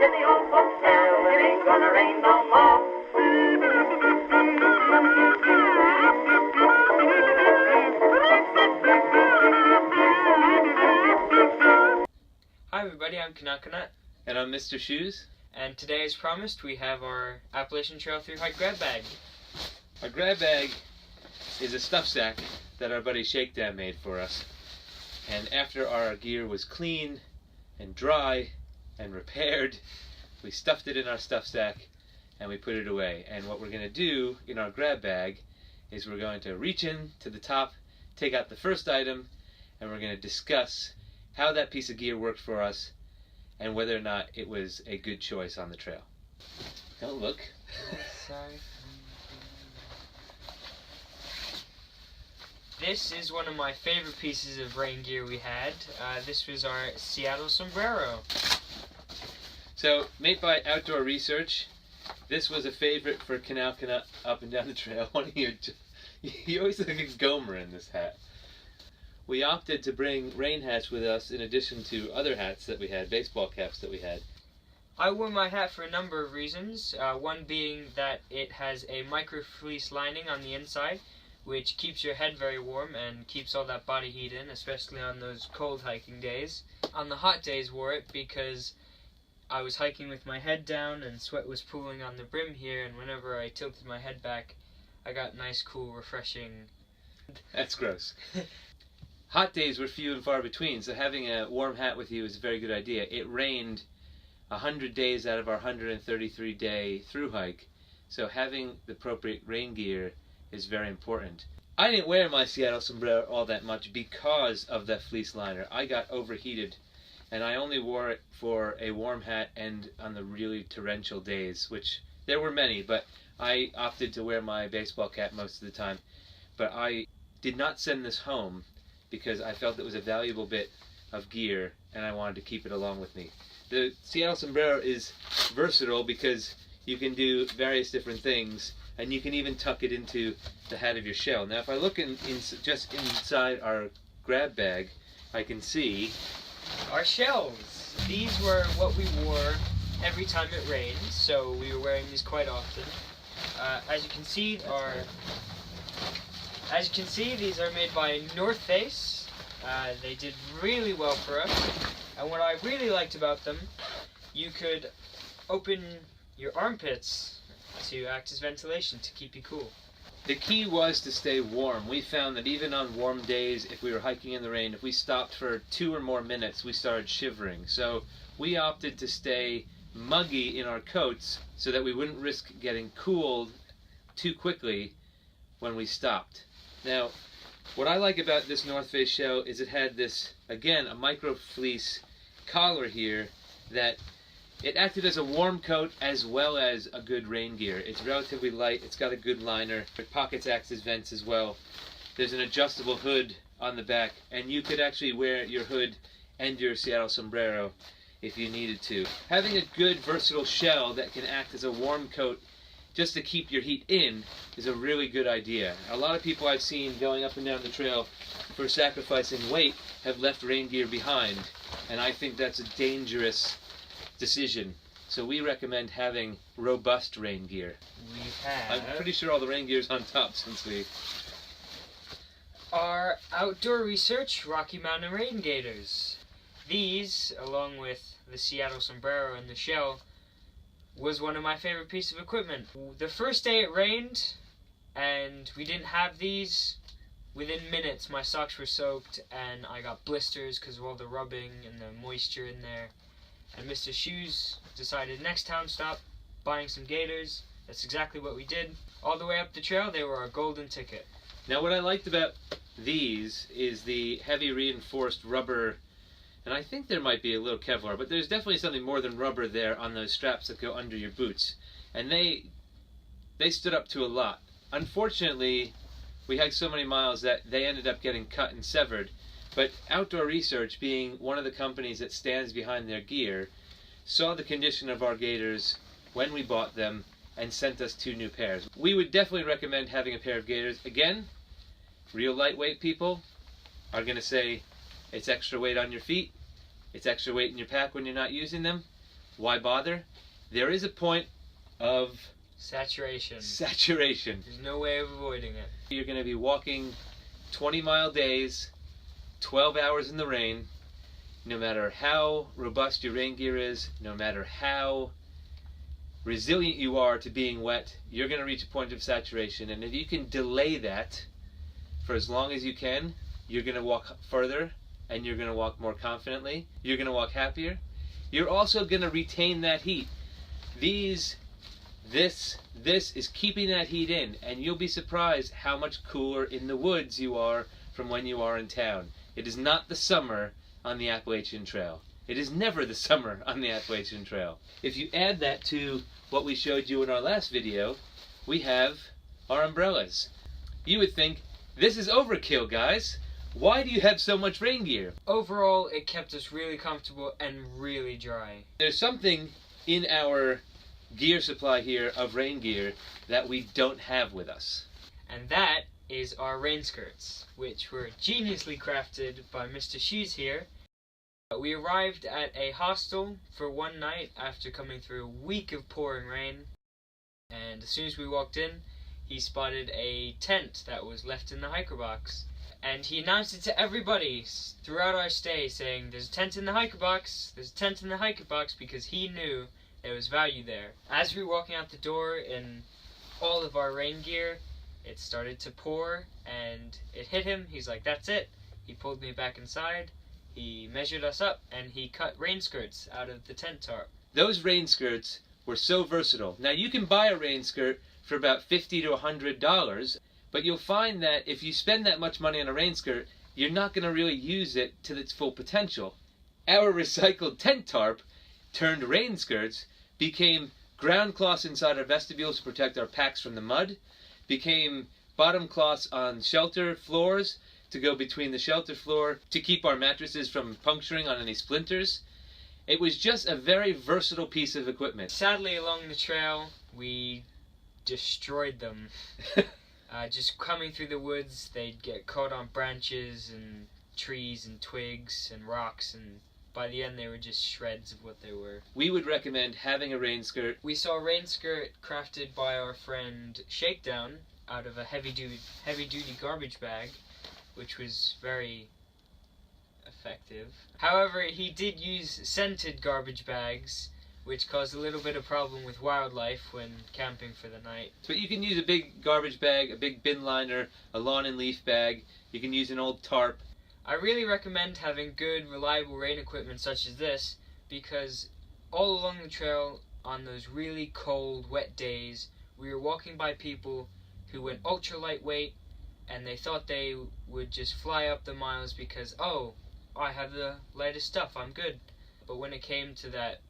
in the old folks' tale. It ain't gonna rain no more. Hi everybody, I'm Kanalkanut. And I'm Mr. Shoes. And today, as promised, we have our Appalachian Trail Thru-hike grab bag. Our grab bag is a stuff sack that our buddy Shakedown made for us. And after our gear was clean and dry and repaired, we stuffed it in our stuff sack and we put it away. And what we're going to do in our grab bag is we're going to reach in to the top, take out the first item, and we're going to discuss how that piece of gear worked for us and whether or not it was a good choice on the trail. Don't look. Sorry. This is one of my favorite pieces of rain gear we had. This was our Sienna Sombrero. So, made by Outdoor Research, this was a favorite for Kanalkanut up and down the trail. You always look like a Gomer in this hat. We opted to bring rain hats with us in addition to other hats that we had, baseball caps that we had. I wore my hat for a number of reasons, one being that it has a micro fleece lining on the inside, which keeps your head very warm and keeps all that body heat in, especially on those cold hiking days. On the hot days, wore it because I was hiking with my head down and sweat was pooling on the brim here, and whenever I tilted my head back, I got nice, cool, refreshing... That's gross. Hot days were few and far between, so having a warm hat with you is a very good idea. It rained 100 days out of our 133-day thru hike, so having the appropriate rain gear is very important. I didn't wear my Sienna Sombrero all that much because of that fleece liner. I got overheated, and I only wore it for a warm hat and on the really torrential days, which there were many, but I opted to wear my baseball cap most of the time. But I did not send this home because I felt it was a valuable bit of gear and I wanted to keep it along with me. The Sienna Sombrero is versatile because you can do various different things, and you can even tuck it into the hat of your shell. Now if I look just inside our grab bag, I can see our shells. These were what we wore every time it rained, so we were wearing these quite often. As you can see, these are made by North Face. They did really well for us. And what I really liked about them, you could open your armpits to act as ventilation to keep you cool. the key was to stay warm. We found that even on warm days, if we were hiking in the rain, if we stopped for 2 or more minutes, we started shivering. So we opted to stay muggy in our coats so that we wouldn't risk getting cooled too quickly when we stopped. Now, what I like about this North Face shell is it had this, again, a micro fleece collar here that it acted as a warm coat as well as a good rain gear. It's relatively light, it's got a good liner, it pockets acts as vents as well. There's an adjustable hood on the back, and you could actually wear your hood and your Sienna Sombrero if you needed to. Having a good versatile shell that can act as a warm coat just to keep your heat in is a really good idea. A lot of people I've seen going up and down the trail for sacrificing weight have left rain gear behind, and I think that's a dangerous decision. So we recommend having robust rain gear. We have... I'm pretty sure all the rain gear's on top since we... Our Outdoor Research Rocky Mountain Rain Gaiters. These, along with the Sienna Sombrero and the shell, was one of my favorite pieces of equipment. The first day it rained, and we didn't have these. Within minutes, my socks were soaked, and I got blisters because of all the rubbing and the moisture in there. And Mr. Shoes decided next town stop, buying some gaiters. That's exactly what we did. All the way up the trail, they were our golden ticket. Now what I liked about these is the heavy reinforced rubber, and I think there might be a little Kevlar, but there's definitely something more than rubber there on those straps that go under your boots. And they stood up to a lot. Unfortunately, we hiked so many miles that they ended up getting cut and severed. But Outdoor Research, being one of the companies that stands behind their gear, saw the condition of our gaiters when we bought them and sent us 2 new pairs. We would definitely recommend having a pair of gaiters. Again, real lightweight people are going to say it's extra weight on your feet, it's extra weight in your pack when you're not using them, Why bother? There is a point of Saturation. saturation. There's no way of avoiding it. You're going to be walking 20-mile days, 12 hours in the rain. No matter how robust your rain gear is, no matter how resilient you are to being wet, you're going to reach a point of saturation. And if you can delay that for as long as you can, you're going to walk further, and you're going to walk more confidently. You're going to walk happier. You're also going to retain that heat. This is keeping that heat in, and you'll be surprised how much cooler in the woods you are from when you are in town. It is not the summer on the Appalachian Trail. It is never the summer on the Appalachian Trail. If you add that to what we showed you in our last video, we have our umbrellas. You would think, this is overkill, guys. Why do you have so much rain gear? Overall, it kept us really comfortable and really dry. There's something in our gear supply here of rain gear that we don't have with us. And that is our rain skirts, which were geniusly crafted by Mr. Shoes here. We arrived at a hostel for one night after coming through a week of pouring rain. And as soon as we walked in, he spotted a tent that was left in the hiker box. And he announced it to everybody throughout our stay, saying, "There's a tent in the hiker box, there's a tent in the hiker box," because he knew there was value there. As we were walking out the door in all of our rain gear, it started to pour, and it hit him. He's like, "That's it." He pulled me back inside, he measured us up, and he cut rain skirts out of the tent tarp. Those rain skirts were so versatile. Now you can buy a rain skirt for about $50 to $100, but you'll find that if you spend that much money on a rain skirt, you're not going to really use it to its full potential. Our recycled tent tarp turned rain skirts became ground cloths inside our vestibules to protect our packs from the mud, became bottom cloths on shelter floors to go between the shelter floor to keep our mattresses from puncturing on any splinters. It was just a very versatile piece of equipment. Sadly, along the trail, we destroyed them. Just coming through the woods, they'd get caught on branches and trees and twigs and rocks, and by the end they were just shreds of what they were. We would recommend having a rain skirt. We saw a rain skirt crafted by our friend Shakedown out of a heavy-duty garbage bag, which was very effective. However, he did use scented garbage bags, which caused a little bit of problem with wildlife when camping for the night. But you can use a big garbage bag, a big bin liner, a lawn and leaf bag. You can use an old tarp. I really recommend having good, reliable rain equipment such as this, because all along the trail on those really cold, wet days, we were walking by people who went ultra lightweight, and they thought they would just fly up the miles because, oh, I have the lightest stuff, I'm good. But when it came to that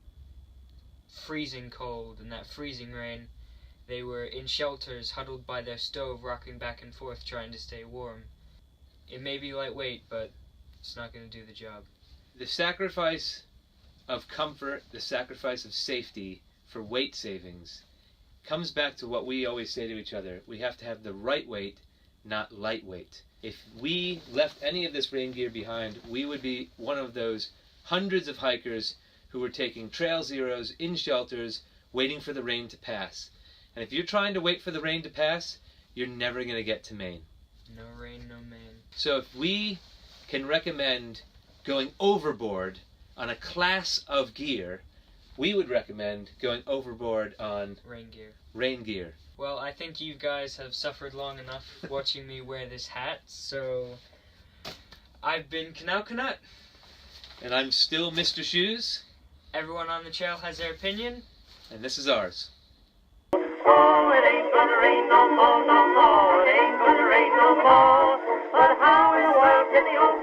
freezing cold and that freezing rain, they were in shelters, huddled by their stove, rocking back and forth, trying to stay warm. It may be lightweight, but it's not going to do the job. The sacrifice of comfort, the sacrifice of safety for weight savings comes back to what we always say to each other. We have to have the right weight, not lightweight. If we left any of this rain gear behind, we would be one of those hundreds of hikers who were taking trail zeros in shelters, waiting for the rain to pass. And if you're trying to wait for the rain to pass, you're never going to get to Maine. No rain, no man. So if we can recommend going overboard on a class of gear, we would recommend going overboard on rain gear. Well, I think you guys have suffered long enough watching me wear this hat, so I've been Kanalkanut. And I'm still Mr. Shoes. Everyone on the trail has their opinion. And this is ours. Oh, it ain't gonna rain no more, no more. It ain't gonna rain no more. But how in the world did the old